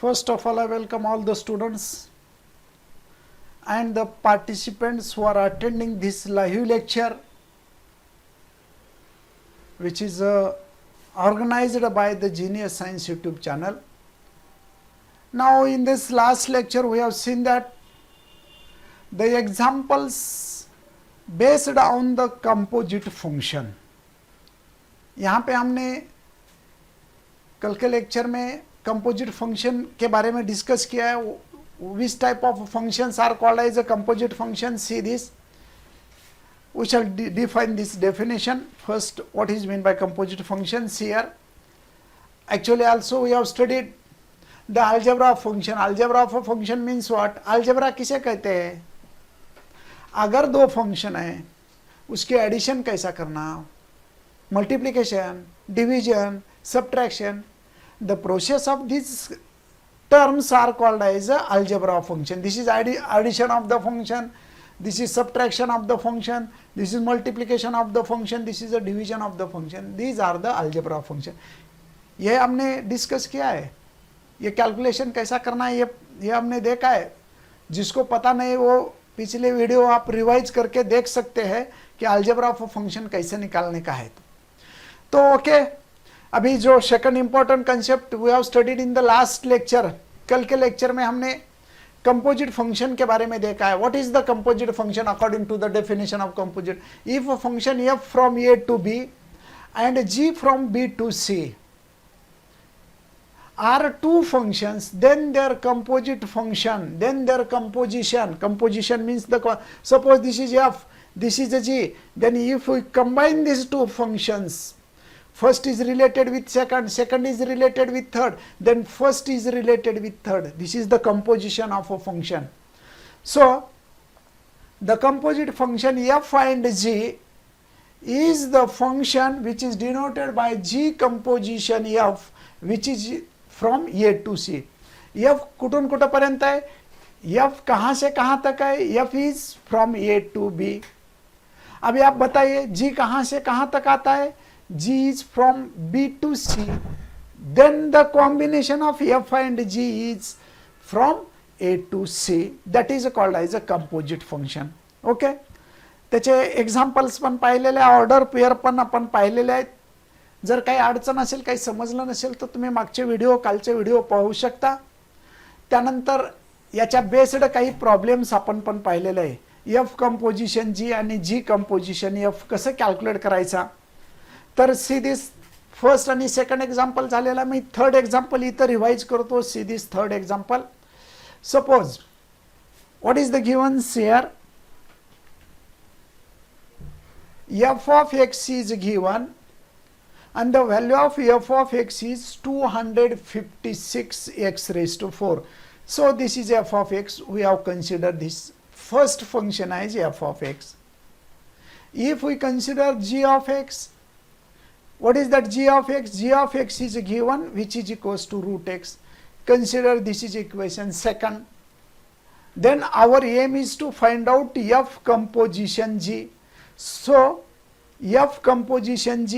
First of all, I welcome all the students and the participants who are attending this live lecture, which is organized by the Genius Science YouTube channel. Now, in this last lecture, we have seen that the examples based on the composite function. यहाँ पे हमने कल के lecture में composite function के बारे में discuss किया है. Which type of functions are called as a composite function? See this. We shall define this definition. First, what is meant by composite functions here? Actually, also we have studied the algebra of function. Algebra of a function means what? Algebra किसे कहते हैं? अगर दो function है उसके addition कैसा करना, multiplication, division, subtraction, the process of these terms are called as a algebra of function. This is addition of the function, this is subtraction of the function, this is multiplication of the function, this is a division of the function. These are the algebra of function. ये हमने discuss किया है. ये calculation कैसा करना है ये हमने देखा है. जिसको पता नहीं वो पिछले वीडियो आप रिवाइज करके देख सकते हैं कि अलजेब्रा ऑफ फंक्शन कैसे निकालने का है. तो ओके, अभी जो second important concept we have studied in the last lecture, कल के लेक्चर में हमने कंपोजिट फंक्शन के बारे में देखा है. What is the composite function according to the definition of composite? If a function f from A to B and g from B to C are two functions, then their composite function, then their composition. Composition means suppose this is f, this is a g, then if we combine these two functions, first is related with second, second is related with third, then first is related with third. This is the composition of a function. So the composite function f and g is the function which is denoted by g composition f, which is from A to C. F कुठून कुठपर्यंत आहे? F कहाँ से कहाँ तक है? F is from A to B. अभी आप बताइए जी कहाँ से कहाँ तक आता है? G is from B to C. Then the combination of f and g is from A to C. That is called as a composite function. Okay, त्याचे एक्झाम्पल्स पण पाहिलेले, ऑर्डर पेअर पण आपण पाहिलेले आहेत. जर काही अडचण असेल, काही समजलं नसेल तर तुम्ही मागचे व्हिडिओ, कालचे व्हिडिओ पाहू शकता. त्यानंतर याच्या बेस्ड काही प्रॉब्लेम्स आपण पण पाहिलेले आहे. एफ कंपोजिशन जी आणि जी कंपोजिशन एफ कसं कॅल्क्युलेट करायचा. तर सी दिस फर्स्ट आणि सेकंड एक्झाम्पल झालेला. मी थर्ड एक्झाम्पल इथं रिवाइज करतो. See this third example. Suppose what is the givens here? F of x is given and the value of f of x is 256x raised to 4. So this is f of x. We have considered this first function as f of x. If we consider g of x, what is that g of x? G of x is given which is equals to root x. Consider this is equation second. Then our aim is to find out f composition g. So f composition g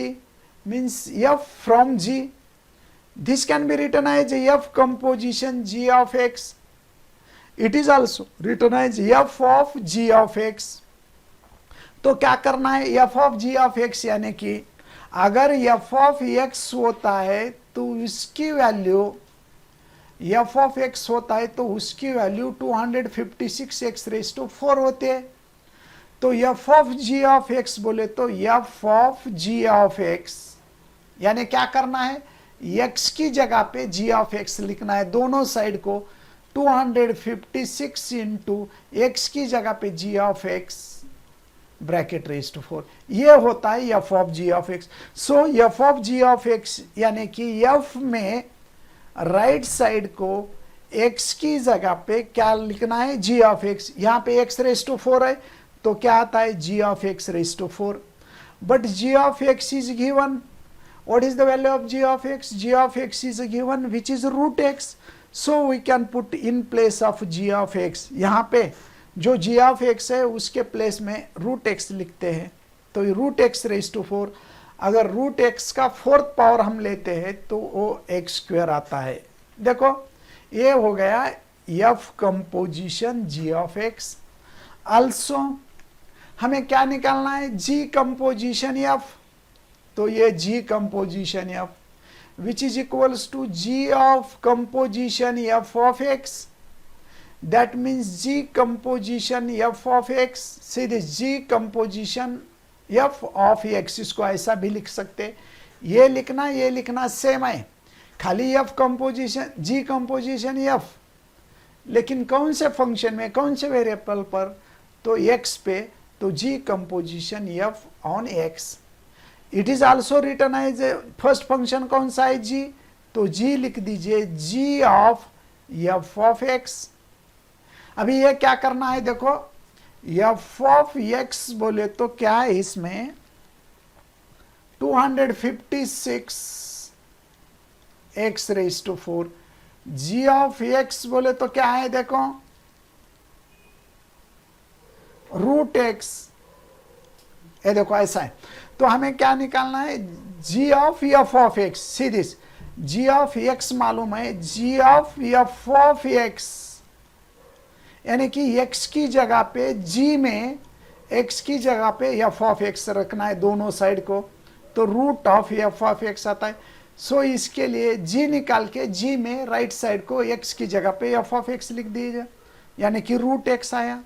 means f from g. This can be written as f composition g of x. It is also written as f of g of x. तो क्या करना है? f of g of x यानी कि अगर f of x होता है तो उसकी वैल्यू f of x होता है तो उसकी वैल्यू 256x raised to 4 होते है. तो f of g of x बोले तो f of g of x यानी क्या करना है? x की जगह पे g of x लिखना है. दोनों साइड को 256 इंटू x की जगह पे g of x bracket raise to 4. ये होता है f of g of x. So f of g of x यानी कि f में राइट साइड को x की जगह पे क्या लिखना है? g of x. यहाँ पे x रेज टू 4 है तो क्या आता है? g of x raise to 4. But g of x is given. What is the value of g of x? G of x is given which is root x. So we can put in place of g of x. यहाँ पे जो g of x है उसके place में root x लिखते हैं. तो root x raised to 4. अगर root x का 4th पावर हम लेते हैं तो वो x स्क्वायर आता है. देखो ये हो गया F composition ji of x. Also हमें क्या निकालना है, जी कंपोजिशन एफ, तो ये g composition f which is equals to g of composition F of x, that means g composition F of x, सीधे g composition F of x, इसको ऐसा भी लिख सकते, ये लिखना सेम है, खाली एफ कंपोजिशन जी कंपोजिशन एफ, लेकिन कौन से फंक्शन में, कौन से वेरिएबल पर, तो एक्स पे, तो g composition f on x. It is also return as first function कौन सा है, जी, तो जी लिख दीजिए g of f of x. अभी ये क्या करना है, देखो एफ ऑफ एक्स बोले तो क्या है इसमें 256 x raise to 4, g of x बोले तो क्या है, देखो रूट एक्स, ये देखो ऐसा है। तो हमें क्या निकालना है, g of f of x, see this, g of x मालूम है, g of f of x, यानी कि एक्स की जगह पे जी में, एक्स की जगह पे एफ ऑफ एक्स रखना है दोनों साइड को, तो root of f of x आता है। सो इसके लिए जी निकाल के जी में राइट साइड को एक्स की जगह पे एफ ऑफ एक्स लिख दीजिए, यानी कि रूट एक्स आया।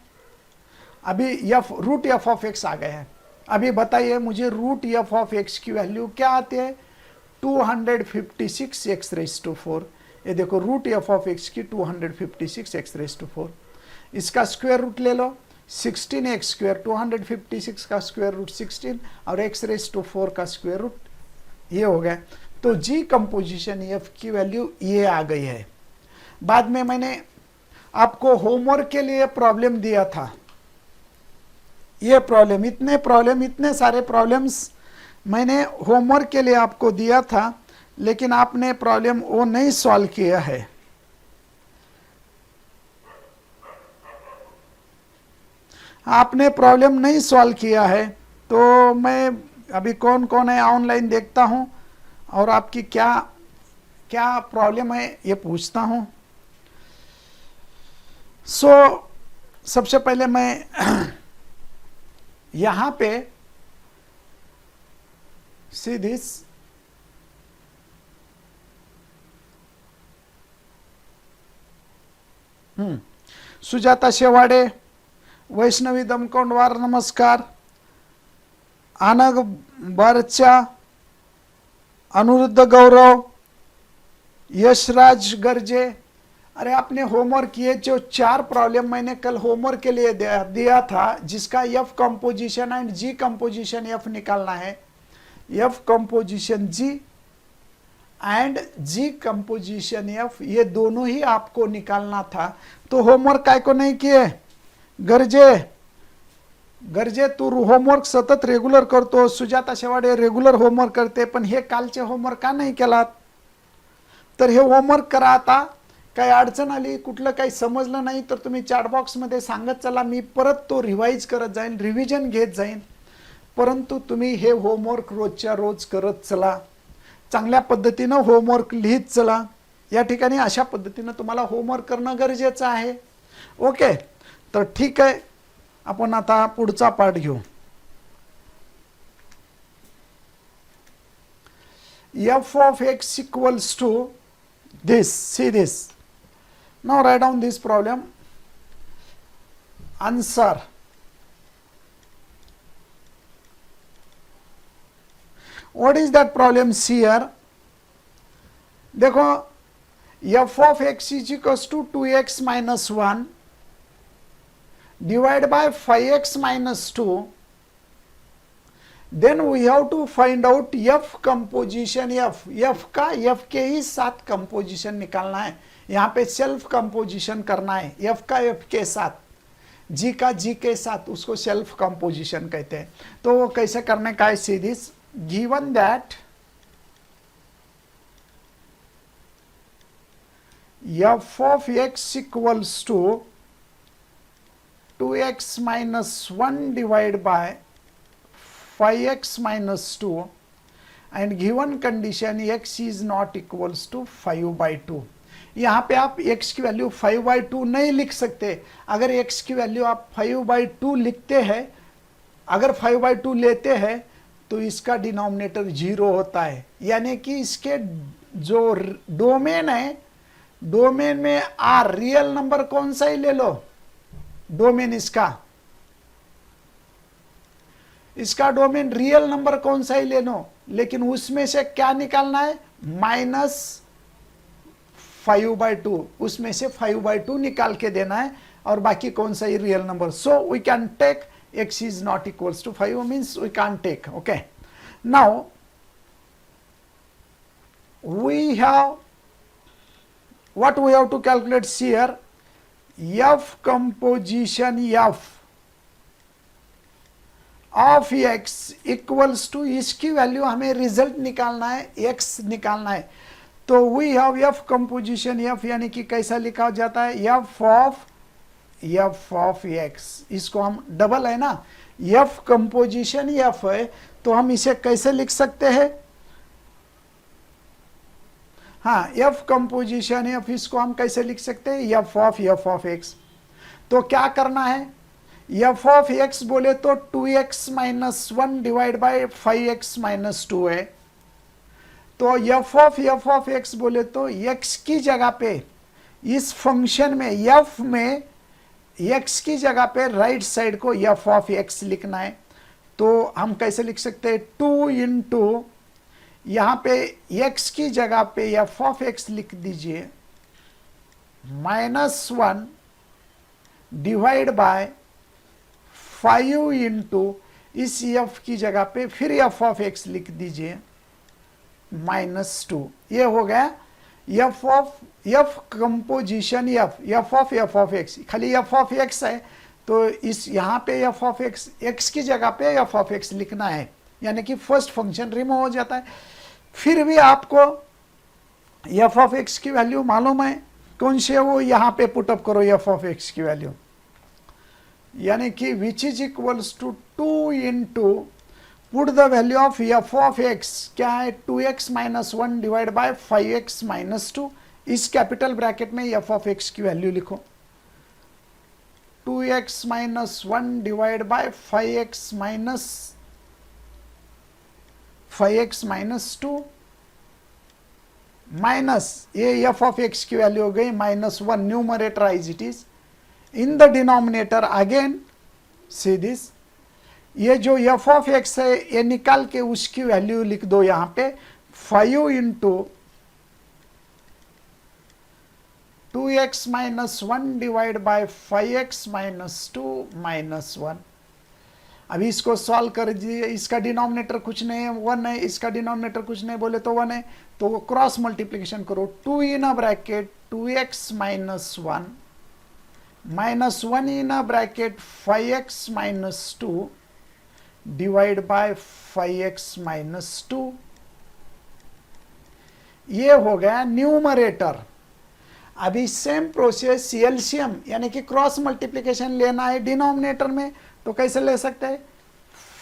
अभी f root f of x आ गया है। अभी बताइए मुझे रूट एफ ऑफ एक्स की वैल्यू क्या आती है, 256 एक्स रेज टू 4। ये देखो रूट एफ ऑफ एक्स की 256 एक्स रेज टू 4, इसका स्क्वायर रूट ले लो 16 एक्स स्क्वायर, 256 का स्क्वायर रूट 16 और एक्स रेज टू 4 का स्क्वायर रूट, ये हो गया। तो जी कंपोजिशन एफ की वैल्यू ये आ गई है। बाद में मैंने आपको होमवर्क के लिए प्रॉब्लम दिया था, ये प्रॉब्लम, इतने सारे प्रॉब्लम्स मैंने होमवर्क के लिए आपको दिया था, लेकिन आपने प्रॉब्लम वो नहीं सॉल्व किया है। आपने प्रॉब्लम नहीं सॉल्व किया है, तो मैं अभी कौन कौन है ऑनलाइन देखता हूं और आपकी क्या क्या प्रॉब्लम है ये पूछता हूं। सो सबसे पहले मैं यहां पे सी दिस, सुजाता शेवाडे, वैष्णवी दमकोंडवार नमस्कार, आनग बरचा, अनुरुद्ध गौरव, यशराज गर्जे। अरे आपने होमवर्क किए, जो 4 प्रॉब्लम मैंने कल होमवर्क के लिए दिया था, जिसका f composition and g composition f निकालना है, f composition g and g composition f, ये दोनों ही आपको निकालना था। तो होमवर्क काय को नहीं किए, गरजे तू होमवर्क सतत रेग्युलर करतो, सुजाता शेवाडे रेग्युलर होमवर्क करते, पण हे कालचे होमवर्क का नाही केलात? तर हे होमवर्क करा आता। काही अडचण आली, कुठलं काही समजलं नाही तर तुम्ही चॅट बॉक्समध्ये सांगत चला, मी परत तो रिवाइज करत जाईन, रिव्हिजन घेत जाईन। परंतु तुम्ही हे होमवर्क रोजच्या रोज करत चला, चांगल्या पद्धतीनं होमवर्क लिहित चला। या ठिकाणी अशा पद्धतीनं तुम्हाला होमवर्क करणं गरजेचं आहे। ओके, तर ठीक आहे, आपण आता पुढचा पाठ घेऊ। f of x equals to this, see this. Now write down this problem. Answer. What is that problem here? देखो f of x is equals to 2x minus 1 divided by 5x minus 2. Then we have to find out f composition f, f का f के ही 7 composition निकालना है। यहाँ पे self composition करना है, f का f के साथ, g का g के साथ, उसको सेल्फ कंपोजिशन कहते हैं। तो वो कैसे करने का है, सीधी, given that f of x equals to 2x minus 1 divided by 5x minus 2 and given condition x is not equals to 5 by 2. यहाँ पे आप x की वैल्यू 5/2 नहीं लिख सकते। अगर x की वैल्यू आप 5/2 लिखते हैं, अगर 5/2 लेते हैं तो इसका डिनोमिनेटर 0 होता है, यानी कि इसके जो डोमेन है, डोमेन में आर रियल नंबर कौन सा ही ले लो, डोमेन इसका डोमेन रियल नंबर कौन सा ही ले लो, लेकिन उसमें से क्या निकालना है, -5/2, उसमें से 5/2 निकाल के देना है, और बाकी कौन सा ही real number. So we can take x is not equals to 5, means we can't take. Okay, now we have what we have to calculate here, f composition f of x equals to, इसकी value हमें result निकालना है, x निकालना है। तो we have f composition f, यानी कि कैसा लिखा जाता है, f ऑफ x, इसको हम डबल है ना, f कंपोजिशन f है, तो हम इसे कैसे लिख सकते हैं, हाँ f कंपोजिशन f, इसको हम कैसे लिख सकते हैं, f ऑफ x। तो क्या करना है, f ऑफ x बोले तो 2x minus 1 divide by 5x minus 2 है। तो f ऑफ x बोले तो x की जगह पे, इस फंक्शन में f में x की जगह पे राइट साइड को f ऑफ x लिखना है। तो हम कैसे लिख सकते हैं, 2 इंटू, यहां पे x की जगह पे f ऑफ x लिख दीजिए, -1 डिवाइड बाय 5 इंटू, इस f की जगह पे फिर f ऑफ x लिख दीजिए, -2। ये हो गया f composition f of x, खाली f ऑफ x है, तो इस यहाँ पे f ऑफ x की जगह पे f ऑफ x लिखना है, यानी कि फर्स्ट फंक्शन रिमूव हो जाता है। फिर भी आपको f ऑफ x की वैल्यू मालूम है कौन से, वो यहाँ पे पुटअप करो f ऑफ x की वैल्यू, यानी कि which is equals to 2 into, put the value of f of x, क्या है, 2x minus 1 divide by 5x minus 2, इस कैपिटल ब्रैकेट में f ऑफ x की वैल्यू लिखो, 2x minus 1 divide by 5x minus 2, minus ये f of x की value हो गई -1, numerator as it is, in the denominator again see this, ये जो f ऑफ x है ये निकाल के उसकी वैल्यू लिख दो यहां पे, 5 into 2x minus 1 divide by 5x minus 2 minus 1। अभी इसको सॉल्व कर दीजिए, इसका डिनोमिनेटर कुछ नहीं है, 1 है, इसका डिनोमिनेटर कुछ नहीं बोले तो 1 है, तो क्रॉस मल्टीप्लिकेशन करो, 2 in a bracket 2x minus 1 minus 1 in a bracket 5x minus 2 divide by 5x minus 2, ये हो गया न्यूमरेटर। अभी सेम प्रोसेस एलसीएम यानी कि क्रॉस मल्टीप्लिकेशन लेना है डिनोमिनेटर में, तो कैसे ले सकते हैं,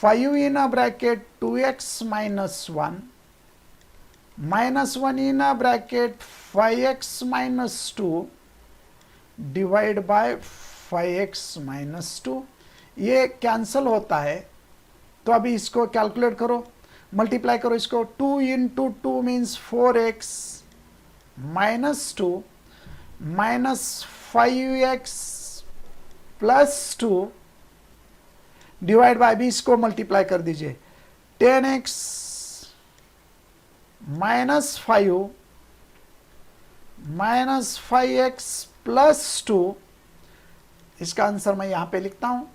5 in a bracket 2x minus 1 minus 1 in a bracket 5x minus 2 divide by 5x minus 2, ये कैंसल होता है। तो अभी इसको कैलकुलेट करो, मल्टीप्लाई करो इसको, 2 into 2 means 4x minus 2 minus 5x plus 2 divide bye, भी इसको मल्टीप्लाई कर दीजिए, 10x minus 5 minus 5x plus 2, इसका आंसर मैं यहां पे लिखता हूं।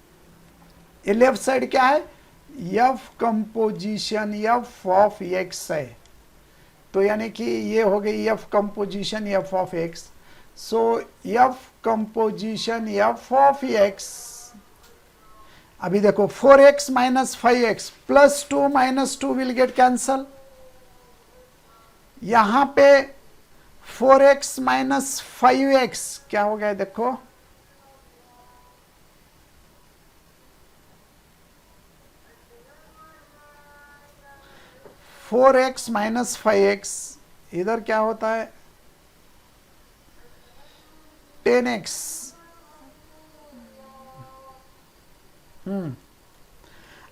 ये लेफ्ट साइड क्या है, f composition f of x है, तो यानी कि ये हो गई f composition f of x। So f composition f of x, अभी देखो 4x minus 5x plus 2 minus 2 will get cancel, यहां पे 4x माइनस 5x क्या हो गया, देखो 4x माइनस 5x, इधर क्या होता है 10x,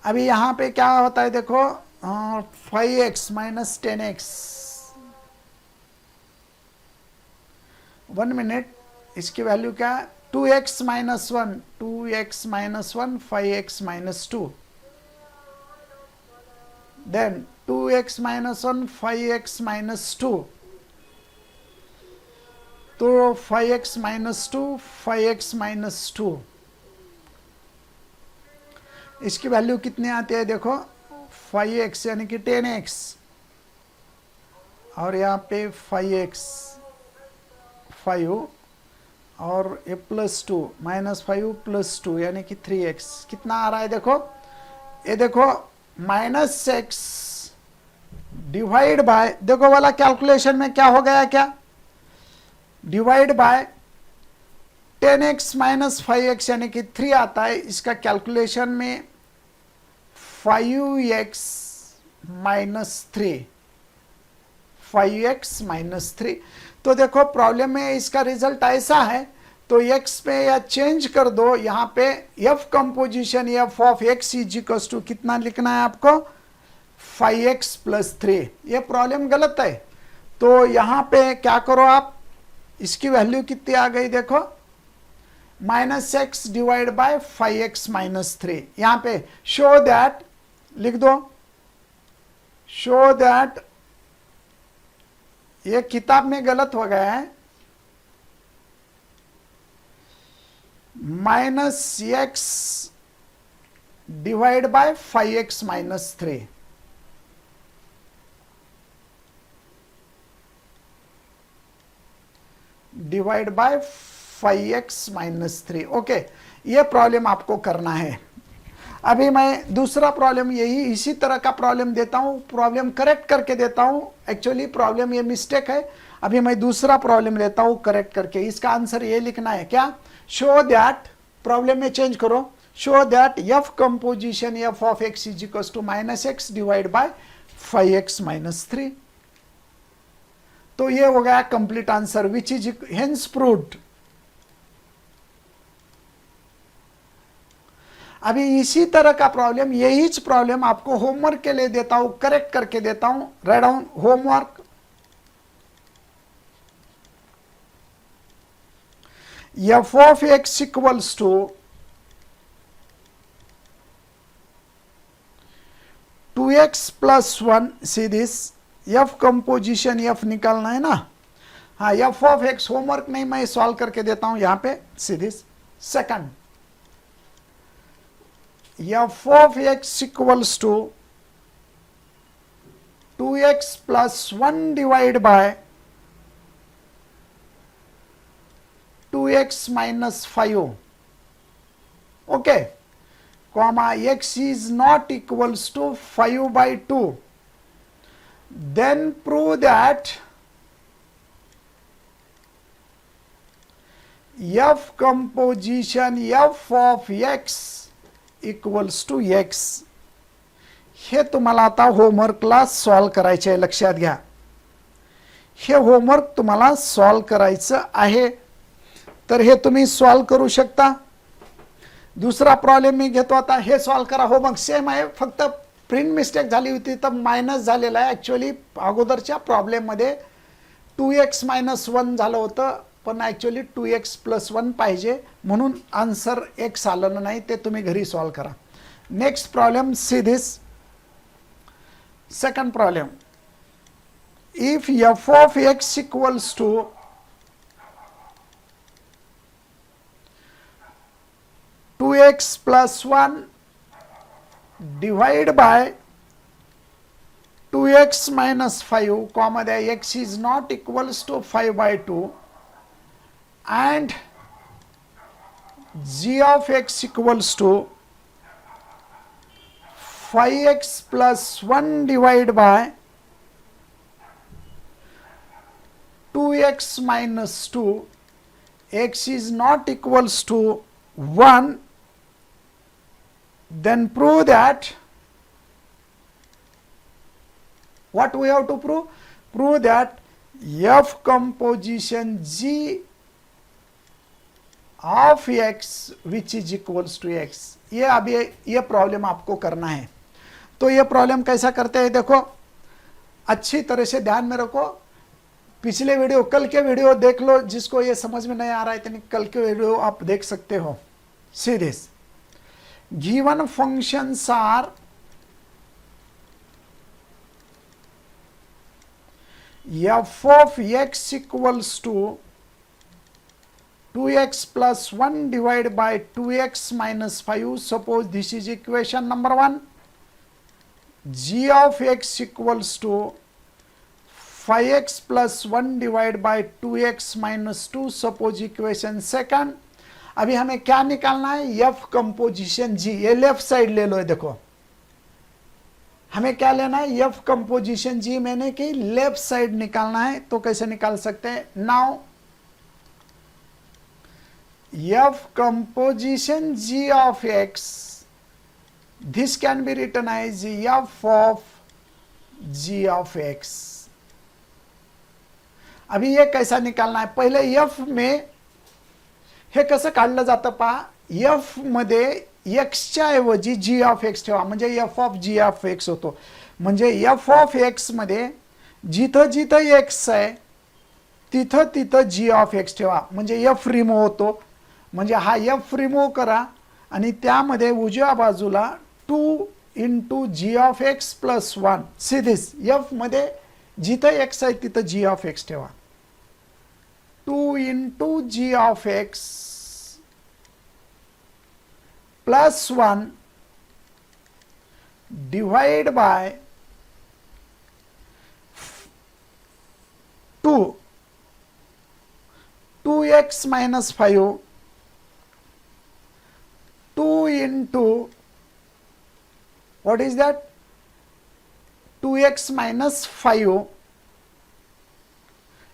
अभी यहाँ पे क्या होता है देखो, 5x माइनस 10x, 1 मिनट, इसकी वैल्यू क्या है, 2x minus 1, 2x minus 1, 5x minus 2, then 2x minus 1, 5x minus 2, तो 5x माइनस 2, 5x माइनस 2, इसकी वैल्यू कितनी आती है देखो, 5x यानी कि 10x, और यहाँ पे 5x 5, और ये प्लस 2, माइनस 5 प्लस 2 यानी कि 3x, कितना आ रहा है देखो, ये देखो माइनस एक्स डिवाइड बाय, देखो वाला कैलकुलेशन में क्या हो गया, क्या divide by 10x minus 5x यानी कि 3 आता है, इसका कैलकुलेशन में 5x माइनस 3, 5x माइनस 3, तो देखो प्रॉब्लम में इसका रिजल्ट ऐसा है, तो x पे या चेंज कर दो, यहाँ पे f composition f of x is equal to कितना लिखना है आपको, 5x प्लस 3, ये प्रॉब्लम गलत है, तो यहाँ पे क्या करो आप, इसकी वैल्यू कितनी आ गई देखो, minus x divide by 5x minus 3, यहाँ पे शो दैट लिख दो, शो दैट, ये किताब में गलत हो गया है, minus x divide by 5x minus 3, divide by 5x minus 3, okay, ये प्रॉब्लम आपको करना है। अभी मैं दूसरा प्रॉब्लम यही इसी तरह का प्रॉब्लम देता हूं, प्रॉब्लम करेक्ट करके देता हूं, एक्चुअली प्रॉब्लम ये मिस्टेक है, अभी मैं दूसरा प्रॉब्लम लेता हूं करेक्ट करके, इसका आंसर ये लिखना है क्या, शो दैट, प्रॉब्लम में चेंज करो, show that f composition f of x is equal to minus x divide by 5x minus 3, तो ये हो गया complete answer, which is hence proved. अभी इसी तरह का प्रॉब्लम, यही प्रॉब्लम आपको होमवर्क के लिए देता हूं, करेक्ट करके देता हूं, write down homework, f of x equals to 2x plus 1, see this, f composition f निकालना है ना, हाँ, f ऑफ x, होमवर्क नहीं, मैं सॉल्व करके देता हूं यहां पे, सी this, second, f of x equals to 2x plus 1 divided by 2x minus 5, okay, comma x is not equals to 5 by 2, then prove that f composition f of x equals to x, हे तुम्हाला आता होमवर्कला solve करायचे आहे, लक्षात घ्या, हे homework तुम्हाला solve करायचं आहे, तर हे तुम्ही सॉल्व करू शकता। दुसरा प्रॉब्लेम मी घेतो आता, हे सॉल्व करा, होमवर्क सेम आहे, फक्त प्रिंट मिस्टेक झाली होती तर मायनस झालेला आहे, ॲक्च्युअली अगोदरच्या प्रॉब्लेममध्ये 2x मायनस 1 झालं होतं, पण ॲक्च्युअली 2x प्लस 1 पाहिजे, म्हणून आन्सर x आलं नाही, ते तुम्ही घरी सॉल्व करा। Next problem, see this, second problem, if f of x equals to 2x plus 1 divide by 2x minus 5, comma the x is not equals to 5 by 2, and g of x equals to 5x plus 1 divided by 2x minus 2, x is not equals to 1, then prove that, what we have to prove? Prove that f composition g of x which is equals to x. ये अभी ये problem आपको करना है। तो ये problem कैसा करते हैं देखो, अच्छी तरह से ध्यान में रखो। पिछले वीडियो, कल के वीडियो देख लो, जिसको ये समझ में नहीं आ रहा है तो कल के वीडियो आप देख सकते हो। See this, given functions are f of x equals to 2x plus 1 divided by 2x minus 5. Suppose this is equation number 1. G of x equals to 5x plus 1 divided by 2x minus 2. Suppose equation second. अभी हमें क्या निकालना है, f composition g। ये left side ले लो, देखो हमें क्या लेना है, f कंपोजिशन g मैंने कि लेफ्ट साइड निकालना है। तो कैसे निकाल सकते हैं, now f composition g of x, this can be written as f of g of x। अभी ये कैसा निकालना है, पहिले f में हे कसं काढलं जातं पहा, f मध्ये x च्या ऐवजी g ऑफ x ठेवा, म्हणजे f of g of x होतो। म्हणजे f ऑफ x मध्ये जिथं जिथं x आहे तिथं तिथं g ऑफ x ठेवा, म्हणजे f रिमूव्ह होतो। म्हणजे हा f रिमूव्ह करा आणि त्यामध्ये उजव्या बाजूला 2 into g of x plus 1। See this, f मध्ये जिथं x आहे तिथं g ऑफ x ठेवा। 2 into g of x plus 1 divide by 2, 2x minus 5, 2 into what is that, 2x minus 5,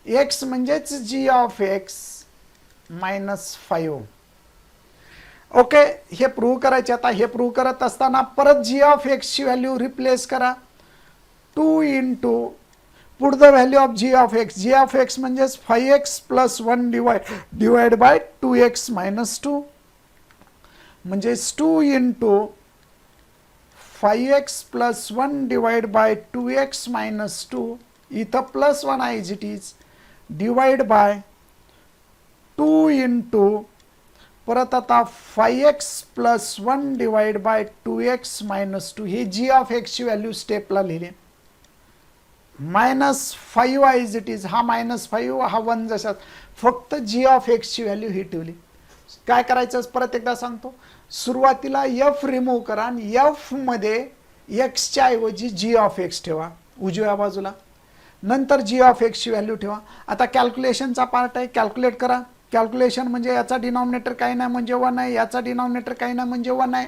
x म्हणजेच g of x minus 5। Okay, हे prove करायचे। आता हे प्रूव्ह करत असताना परत g ऑफ x ची व्हॅल्यू रिप्लेस करा, 2 into put the value of g of x, g of x म्हणजेच 5x plus 1 divide by 2x minus 2, म्हणजेच 2 into 5x plus 1 divide by 2x minus 2, इथं प्लस 1 आहे is it is, divide by 2 into परत आता 5x plus 1 divide by 2x minus 2, he g of x ची value स्टेपला लिहिली, minus 5 आहे is it is, हा मायनस 5 हा 1 जसा, फक्त g ऑफ x ची व्हॅल्यू ही ठेवली। काय करायचं परत एकदा सांगतो, सुरुवातीला f रिमूव्ह करा आणि f मध्ये x च्या ऐवजी g ऑफ x ठेवा उजव्या बाजूला, नंतर g ऑफ x ची व्हॅल्यू ठेवा। आता कॅल्क्युलेशनचा पार्ट आहे, कॅल्क्युलेट करा। कॅल्क्युलेशन म्हणजे याचा डिनॉमिनेटर काही नाही म्हणजे 1 आहे, याचा डिनॉमिनेटर काही नाही म्हणजे 1 आहे।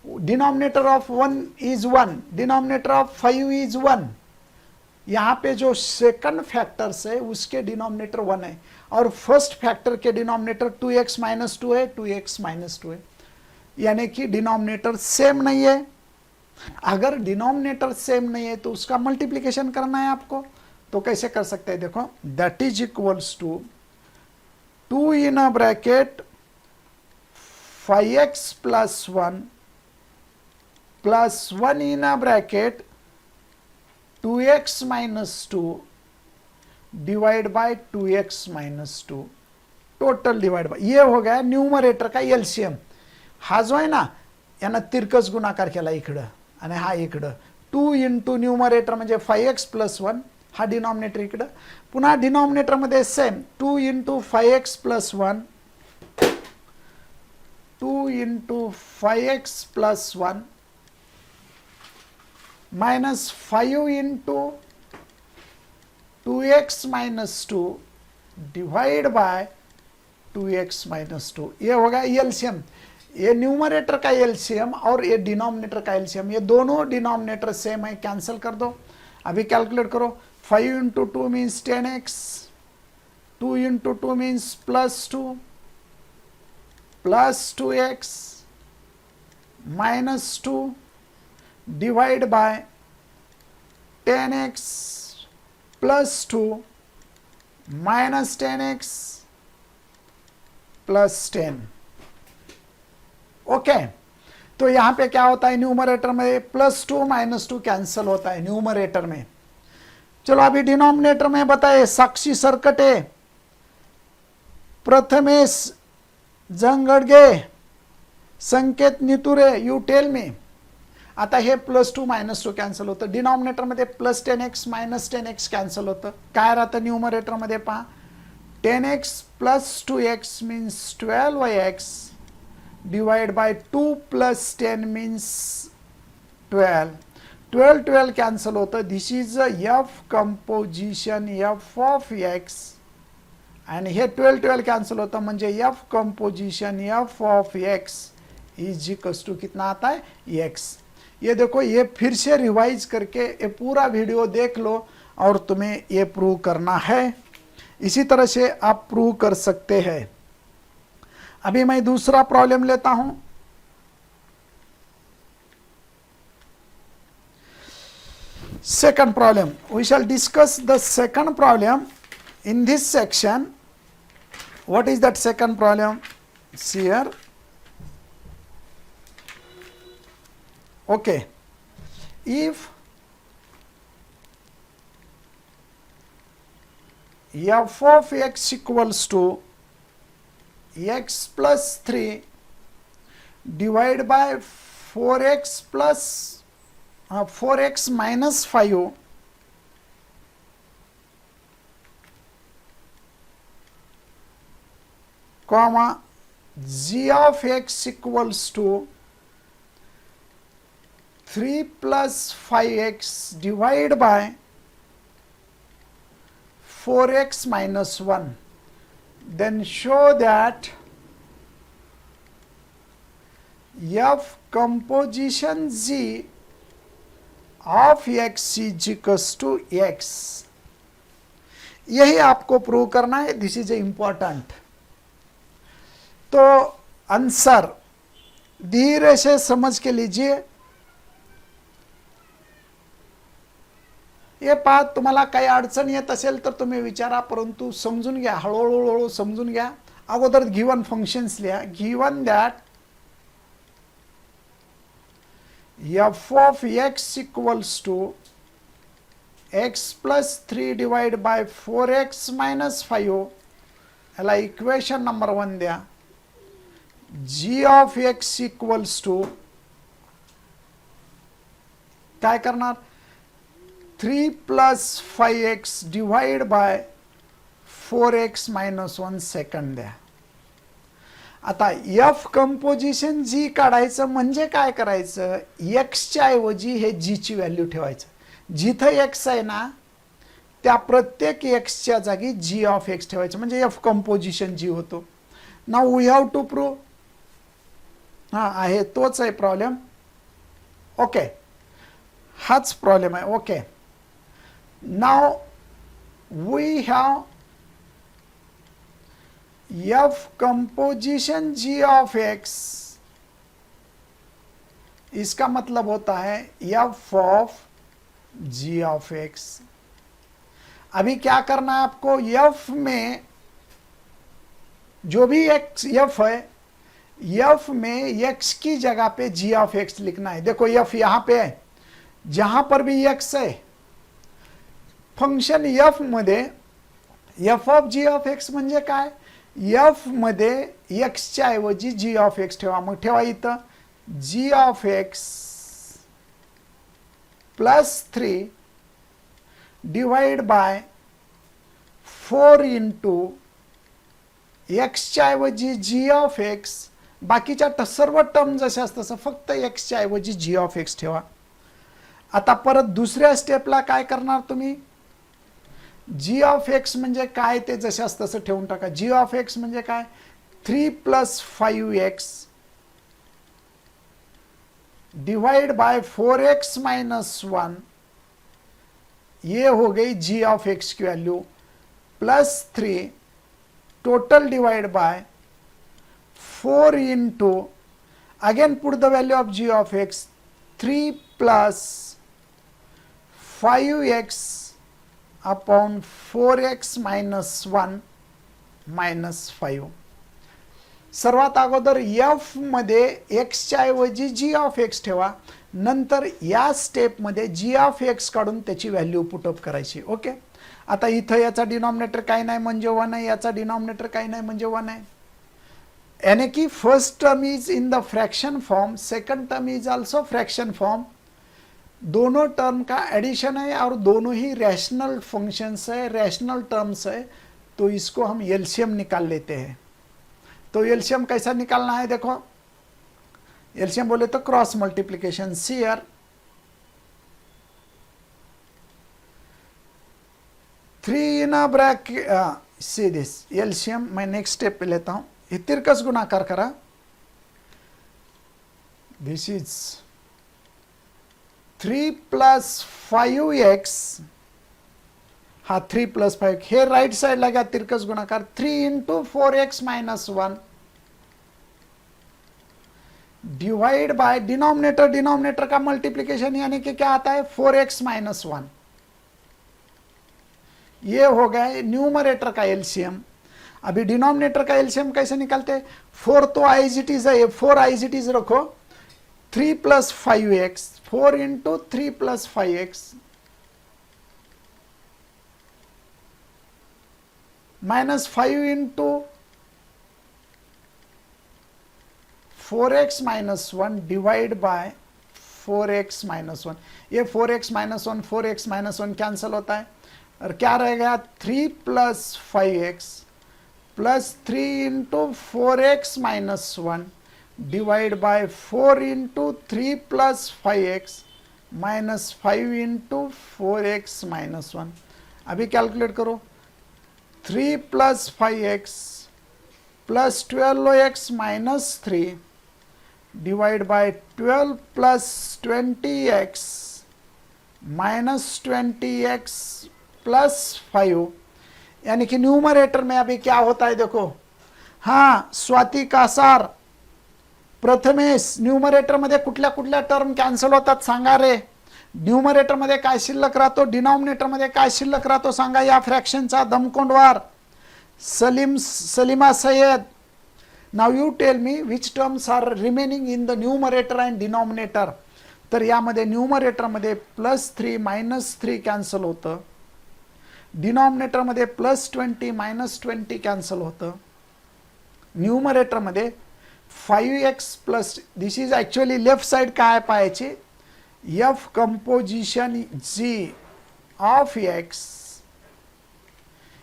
Denominator of 1 is 1, denominator of 5 is 1। यहाँ पे जो सेकंड फैक्टर्स है उसके डिनोमिनेटर 1 है और फर्स्ट फैक्टर के डिनोमिनेटर 2x माइनस 2 है, 2x माइनस 2 है, यानी कि डिनोमिनेटर सेम नहीं है। अगर डिनोमिनेटर सेम नहीं है तो उसका मल्टीप्लिकेशन करना है आपको। तो कैसे कर सकते हैं, देखो that is equals to 2 in a bracket 5x plus 1 plus 1 in a bracket 2x minus 2 divide by 2x minus 2 total divide by, ये हो गया न्यूमरेटर का एलसीएम। हा जो आहे ना यानं तिरकस गुणाकार केला इकडं आणि हा इकडं, 2 इंटू न्यूमरेटर म्हणजे 5x प्लस 1, हा डिनॉमिनेटर इकडं, पुन्हा डिनॉमिनेटर मध्ये same 2 into 5x plus 1, 2 into 5x plus 1 minus 5 into 2x minus 2 divide by 2x minus 2। ये होगा एलसीएम, ये न्यूमरेटर का एलसीएम और ये डिनोमिनेटर का एलसीएम, ये दोनों डिनोमिनेटर सेम है, कैंसिल कर दो। अभी कैलकुलेट करो, 5 into 2 means 10x, 2 into 2 means plus 2, plus 2x minus 2 divide bye 10x plus 2 minus 10x plus 10। Okay, तो यहां पे क्या होता है, न्यूमरेटर में +2 -2 कैंसिल होता है न्यूमरेटर में। चलो अभी डिनोमिनेटर में बताए, साक्षी सरकटे, प्रथमेश जंगडगे, संकेत नितुरे, यू टेल मी। आता हे +2 -2 कॅन्सल होतं, डिनॉमिनेटर मध्ये +10x -10x कॅन्सल होतं, काय राहतं न्यूमरेटर मध्ये पहा, 10x + 2x means 12x divide by 2 + 10 means 12, 12 cancel होतं, this is f composition f of x, आणि हे 12 कैंसिल होता, म्हणजे f composition f of x is equals to कितना आता है, x। ये देखो, ये फिर से रिवाइज करके ये पूरा वीडियो देख लो और तुम्हें ये प्रूव करना है। इसी तरह से आप प्रूव कर सकते हैं। अभी मैं दूसरा प्रॉब्लम लेता हूं। Second problem, we shall discuss the second problem in this section. What is that second problem? See here. Okay, if f of x equals to x plus 3 divided by 4x plus 4x minus 5 comma g of x equals to 3 plus 5x divided by 4x minus 1, then show that f composition g of x is equals to x। यही आपको prove करना है, this is important. तो answer धीरे से समझ के लीजिए। ये पाठ तुम्हाला काही अडचण येत असेल तर तुम्ही विचारा, परंतु समजून घ्या, हळूहळू समजून घ्या। अगोदर गिवन फंक्शन्स लिहा, given that f of x equals to x plus 3 divided by 4x minus 5, याला इक्वेशन नंबर 1 द्या। g of x equals to काय करणार, 3 plus 5x divided by 4x minus 1 second द्या। आता f कंपोजिशन g काढायचं म्हणजे काय करायचं, x च्या ऐवजी हे g ची व्हॅल्यू ठेवायचं। जिथं x आहे ना त्या प्रत्येक x च्या जागी g of x ठेवायचं, म्हणजे f कंपोजिशन g होतो। Now we have to prove, आहे तोच आहे प्रॉब्लेम। ओके, हाच प्रॉब्लेम आहे। Okay, now we have f composition g of x, इसका मतलब होता है f of g of x। अभी क्या करना है आपको, f में जो भी x f है, f में x की जगह पे g ऑफ x लिखना है। देखो f यहां पे है, जहां पर भी x है, फंक्शन f मध्ये f of g of x म्हणजे काय, f मध्ये x च्या ऐवजी g ऑफ x ठेवा। मग ठेवा इथं g of x plus 3 divide by 4 into x च्या ऐवजी g ऑफ x, बाकीच्या सर्व टर्म जसे असतात फक्त x च्या ऐवजी g ऑफ x ठेवा। आता परत दुसऱ्या स्टेपला काय करणार तुम्ही, g ऑफ x म्हणजे काय ते जसे असतं तसं ठेवून टाका। g ऑफ x म्हणजे काय, 3 plus 5x divide by 4x minus 1, ये हो गई g ऑफ x की value, plus 3 total divide bye 4 into, again put the value of g of x, 3 plus 5x upon 4x minus 1 minus 5। सर्वात अगोदर F मध्ये एक्सच्या ऐवजी जी ऑफ एक्स ठेवा, नंतर या स्टेपमध्ये जी ऑफ एक्स काढून त्याची व्हॅल्यू पुटअप करायची. ओके, आता इथं याचा डिनॉमिनेटर काही नाही म्हणजे 1 आहे, याचा डिनॉमिनेटर काही नाही म्हणजे 1 आहे. यानी कि first term is in the fraction form, second term is also fraction form. दोनों टर्म का एडिशन है और दोनों ही रैशनल फंक्शंस है, रैशनल टर्म्स है, तो इसको हम एलसीएम निकाल लेते हैं. तो एलसीएम कैसा निकालना है, देखो एलसीएम बोले तो cross multiplication. CR 3 in a bracket, see this LCM. मैं नेक्स्ट स्टेप पे लेता हूं. ये तिरकस गुणाकार करा. दिस इज 3 प्लस 5x, हा 3 प्लस 5, हे राइट साइड ला घ्या तिरकस गुणाकार. 3 into 4x minus 1 divide by denominator, denominator का मल्टीप्लिकेशन यानी कि क्या आता है 4x माइनस 1. ये हो गया न्यूमरेटर का एलसीएम. अभी डिनोमिनेटर का एलसीएम कैसे निकालते हैं, 4 तो आइज इट इज है, 4 आइज इट इज रखो. 3 plus 5x, 4 into 3 plus 5x minus 5 into 4x minus 1 divide by 4x minus 1. ये 4x minus 1, 4x minus 1 cancel होता है और क्या रहेगा 3 plus 5x plus 3 into 4x minus 1 divide bye 4 into 3 plus 5x minus 5 into 4x minus 1. अभी calculate करो. 3 plus 5x plus 12x minus 3 divide by 12 plus 20x minus 20x plus 5. यानी कि numerator में अभी क्या होता है देखो. हाँ स्वाती कासार, प्रथमेश, न्यूमरेटर मध्ये कुठल्या कुठल्या टर्म कॅन्सल होतात सांगा रे. न्यूमरेटर मध्ये काय शिल्लक राहतो, डिनॉमिनेटर मध्ये काय शिल्लक राहतो सांगा या फ्रॅक्शनचा. Damkondwar, Salima Sayyad. Now you tell me which terms are remaining in the numerator and denominator. तर यामध्ये न्यूमरेटर मध्ये प्लस 3 मायनस 3 कॅन्सल होतं, डिनॉमिनेटर मध्ये प्लस 20 मायनस 20 कॅन्सल होतं. न्यूमरेटर मध्ये 5x plus, this is actually left side काय पाहायची, F composition ji of x,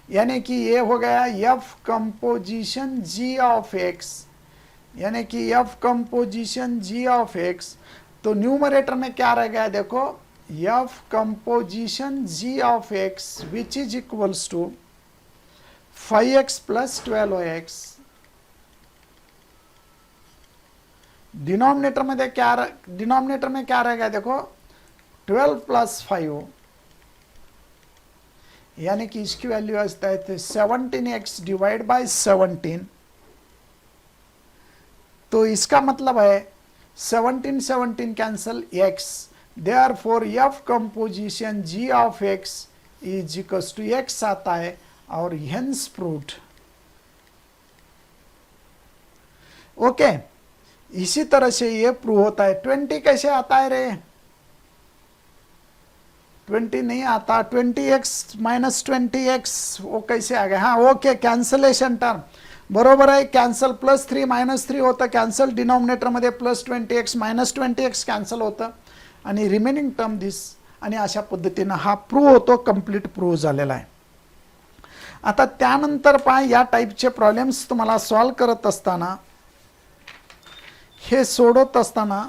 यानी कि ये हो गया F composition ji of x, यानी कि F composition ji of x. तो न्यूमरेटर में क्या रह गया देखो, f composition ji of x which is equals to 5x plus 12x. Denominator में क्या रह गया देखो 12 प्लस 5, यानी कि इसकी वैल्यू आता है 17x डिवाइड बाय 17. तो इसका मतलब है 17 cancel x, therefore f composition g of x is equals to x आता है और हेंस प्रूव्ड. ओके, इसी तरह से ये प्रूव होता है. 20 कैसे आता है रे, 20 नहीं आता. 20x माइनस 20x वो कैसे आ गया. हाँ ओके, कैंसलेशन टर्म बरोबर आहे. कॅन्सल प्लस 3 मायनस 3 होतं कॅन्सल, डिनॉमिनेटर मध्ये plus 20x minus 20x cancel होतं आणि रिमेनिंग टर्म दिस. आणि अशा पद्धतीने हा प्रूव्ह होतो, कंप्लीट प्रूव्ह झालेला आहे. आता त्यानंतर पहा या टाईपचे प्रॉब्लेम्स तुम्हाला सॉल्व करत असताना, हे सोडवत असताना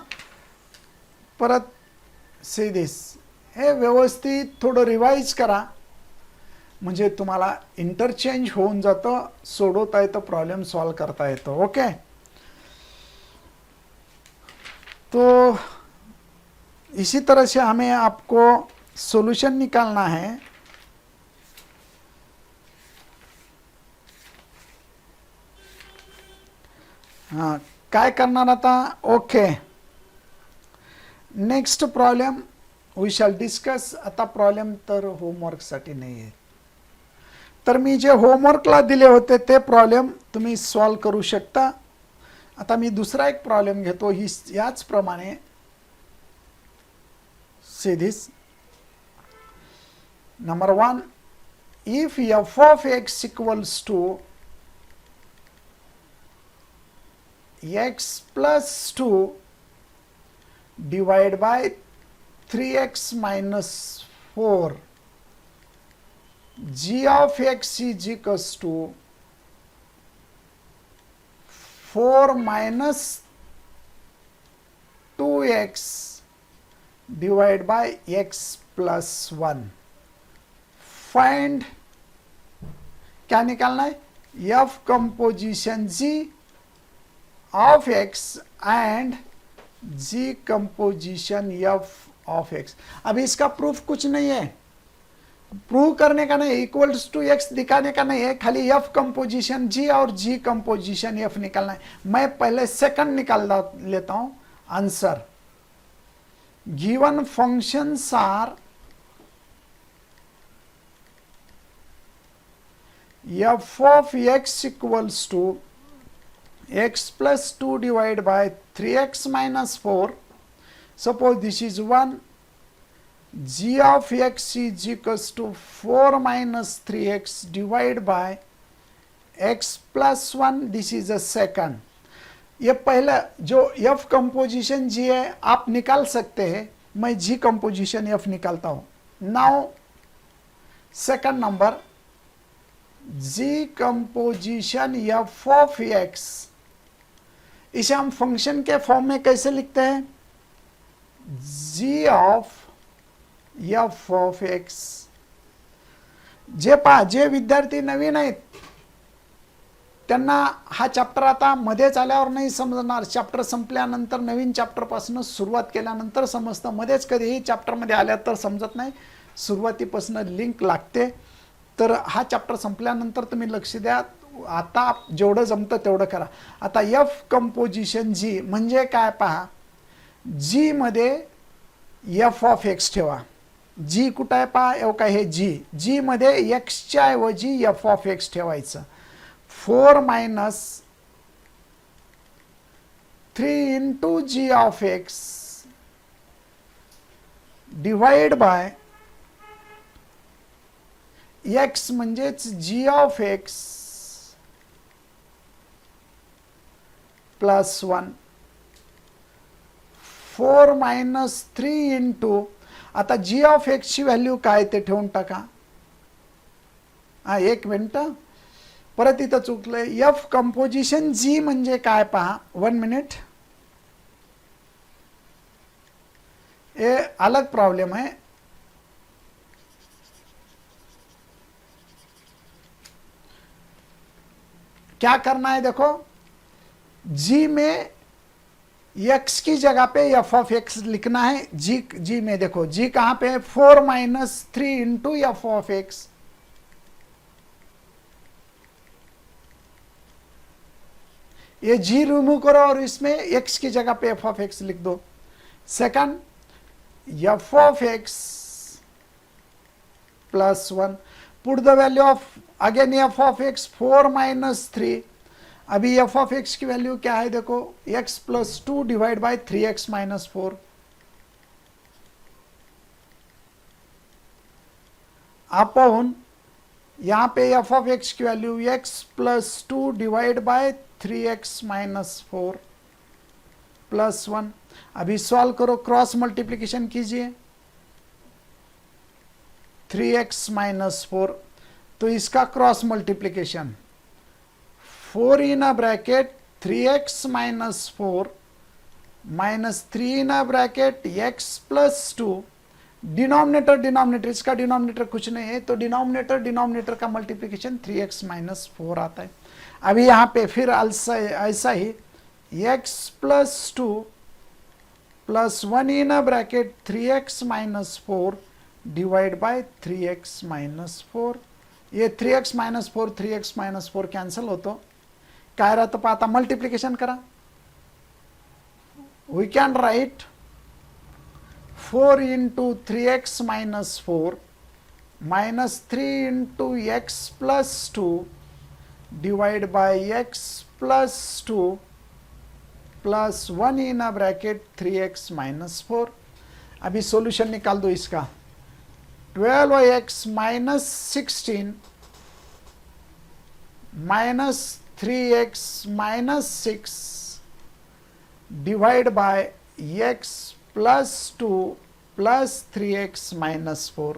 परत सी दिस, हे व्यवस्थित थोडं रिवाइज करा म्हणजे तुम्हाला इंटरचेंज होऊन जातं, सोडवता येतं, प्रॉब्लेम सॉल्व करता येतं. ओके, तो इसी तरह से हमें आपको सॉल्यूशन निकालना है. हाँ काय करणार आता. Okay, next problem we shall discuss. आता प्रॉब्लेम तर होमवर्कसाठी नाही आहे, तर मी जे होमवर्कला दिले होते ते प्रॉब्लेम तुम्ही सॉल्व करू शकता. आता मी दुसरा एक प्रॉब्लेम घेतो ही याचप्रमाणे सीधीच. Number 1, if f of x equals to x plus 2 divided by 3x minus 4, g of x is equals to 4 minus 2x divided by x plus 1. Find क्या निकालना है? F composition ji of x and g composition F of x. अभी इसका proof कुछ नहीं है, prove करने का नहीं, इक्वल्स टू एक्स दिखाने का नहीं है, खाली एफ कंपोजिशन जी और जी कंपोजिशन एफ निकालना है. मैं पहले सेकंड निकाल लेता हूं answer. Given functions are f of x equals to x plus 2 divided by 3x minus 4. Suppose this is 1. G of x is equals to 4 minus 3x divided by x plus 1. This is a second. ये पहला जो f composition g है आप निकाल सकते हैं, मैं g composition f निकालता हूं. Now second number, g composition f of x, इसे हम फंक्शन के फॉर्म में कैसे लिखते हैं? g of f of x. जे विद्यार्थी नवीन आहेत त्यांना हा चॅप्टर आता मध्येच आल्यावर नाही समजणार, चॅप्टर संपल्यानंतर नवीन चॅप्टर पासून सुरुवात केल्यानंतर समजतं. मध्येच कधीही चॅप्टर मध्ये आल्या तर समजत नाही, सुरुवातीपासून लिंक लागते. तर हा चॅप्टर संपल्यानंतर तुम्ही लक्ष द्या, आता जेवढं जमतं तेवढं करा. आता एफ कंपोजिशन जी म्हणजे काय पहा, जी मध्ये एफ ऑफ एक्स ठेवा. जी कुठं आहे पहा, एवढं हे जी मध्ये एक्सच्या ऐवजी एफ ऑफ एक्स ठेवायचं. 4 minus 3 into g of x divided by x म्हणजेच g of x plus 1. 4 minus 3 into, आता g of x ची व्हॅल्यू काय ते ठेवून टाका. एक मिनिट परत इथं चुकलंय. एफ कंपोजिशन जी म्हणजे काय पहा, 1 मिनिट, ये अलग प्रॉब्लम है. क्या करना है देखो, जी में x की जगह पे एफ ऑफ एक्स लिखना है. जी में देखो जी कहां पे है, 4 minus 3 into F of x. ये जी रिमूव करो और इसमें x की जगह पे एफ ऑफ एक्स लिख दो. Second, F of x plus 1. Put the value of again F of x 4 minus 3. अभी एफ ऑफ एक्स की वैल्यू क्या है देखो, x plus 2 divide bye 3x minus 4. अपन यहां पे एफ ऑफ एक्स की value x plus 2 divide bye 3x minus 4 plus 1. अभी solve करो, क्रॉस मल्टीप्लिकेशन कीजिए. 3x minus 4, तो इसका cross multiplication 4 in a bracket 3x minus 4 minus 3 in a bracket x plus 2. Denominator, इसका denominator कुछ नहीं है, तो डिनोमिनेटर का मल्टीप्लिकेशन 3x minus 4 आता है. अभी यहाँ पे फिर ऐसा ही x plus 2 plus 1 in a bracket 3x minus 4 divide by 3x minus 4. ये 3x minus 4 3x minus 4 cancel होतो. काय राहतं पहा, आता मल्टिप्लिकेशन करा. We can write 4 into 3x minus 4 minus 3 into x plus 2 divide bye x plus 2 plus 1 in a bracket 3x minus 4। अभी solution निकाल दो इसका। 12x minus 16 minus 3x minus 6 divide by x plus 2 plus 3x minus 4,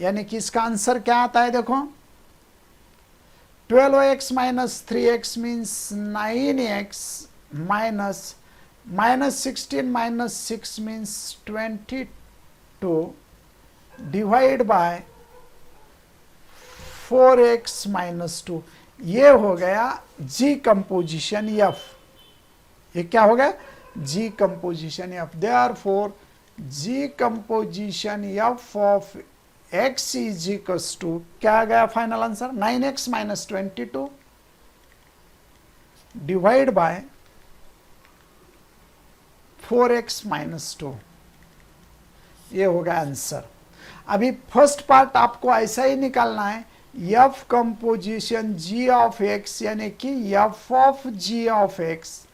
यानी कि इसका answer क्या आता है देखो। 12x minus 3x means 9x minus minus 16 minus 6 means 22 divide by 4x minus 2। ये हो गया जी कंपोजिशन एफ। ये क्या हो गया? G composition F. Therefore G composition F of x is equals to, क्या आ गया final answer? 9x minus 22 divide by 4x minus 2। ये हो गया आंसर। अभी फर्स्ट पार्ट आपको ऐसा ही निकालना है, f composition ji of x, यानी कि f of g of x.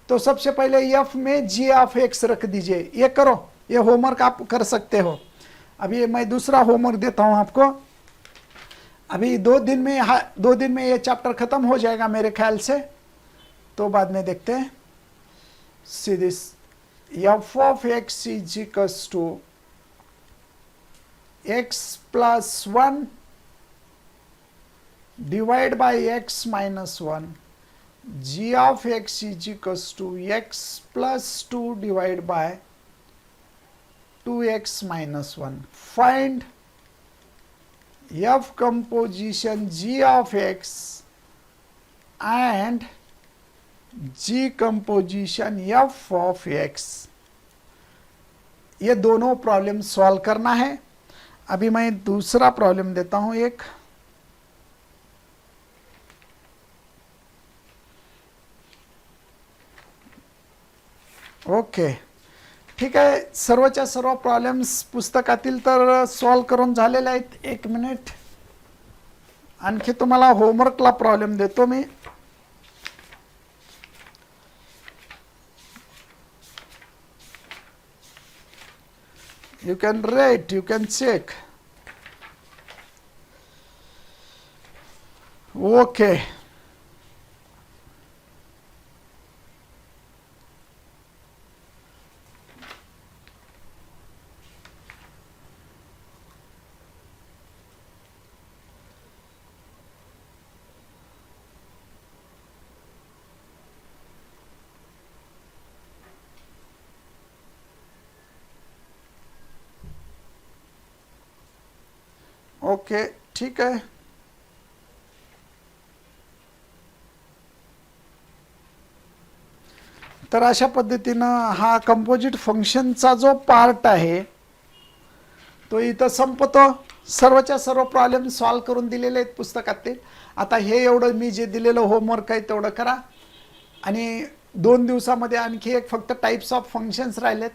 तो सबसे पहले एफ में जी ऑफ एक्स रख दीजिए। ये करो, ये होमवर्क आप कर सकते हो। अभी मैं दूसरा होमवर्क देता हूं आपको। अभी 2 दिन में ये चैप्टर खत्म हो जाएगा मेरे ख्याल से, तो बाद में देखते हैं। See this, f of x is equals to x plus 1 divide by x minus 1, g of x is equals to x plus 2 divide by 2x minus 1. Find f composition g of x and g composition f of x. ये दोनों problem solve करना है। अभी मैं दूसरा problem देता हूं एक। ओके, ठीक आहे। सर्वच्या सर्व प्रॉब्लेम्स पुस्तकातील तर सॉल्व करून झालेले आहेत। 1 मिनिट, आणखी तुम्हाला होमवर्कला प्रॉब्लेम देतो मी। You can rate, you can check. Okay. Okay, ठीक आहे। तर अशा पद्धतीनं हा कंपोजिट फंक्शनचा जो पार्ट आहे तो इथं संपतो। सर्वच्या सर्व प्रॉब्लेम सॉल्व करून दिलेले आहेत पुस्तकातील। आता हे एवढं मी जे दिलेलं होमवर्क आहे तेवढं करा, आणि 2 दिवसामध्ये आणखी एक फक्त टाइप्स ऑफ फंक्शन्स राहिलेत,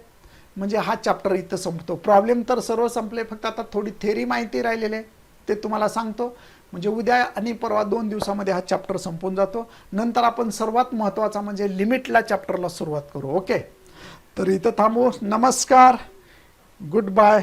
म्हणजे हा चॅप्टर इथं संपतो। प्रॉब्लेम तर सर्व संपले, फक्त आता थोडी थेरी माहिती राहिलेली ते तुम्हाला सांगतो, म्हणजे उद्या आणि परवा 2 दिवसामध्ये हा चॅप्टर संपून जातो। नंतर आपण सर्वात महत्त्वाचा म्हणजे लिमिटला चॅप्टरला सुरुवात करू। ओके, तर इथं थांबू। नमस्कार, गुड बाय।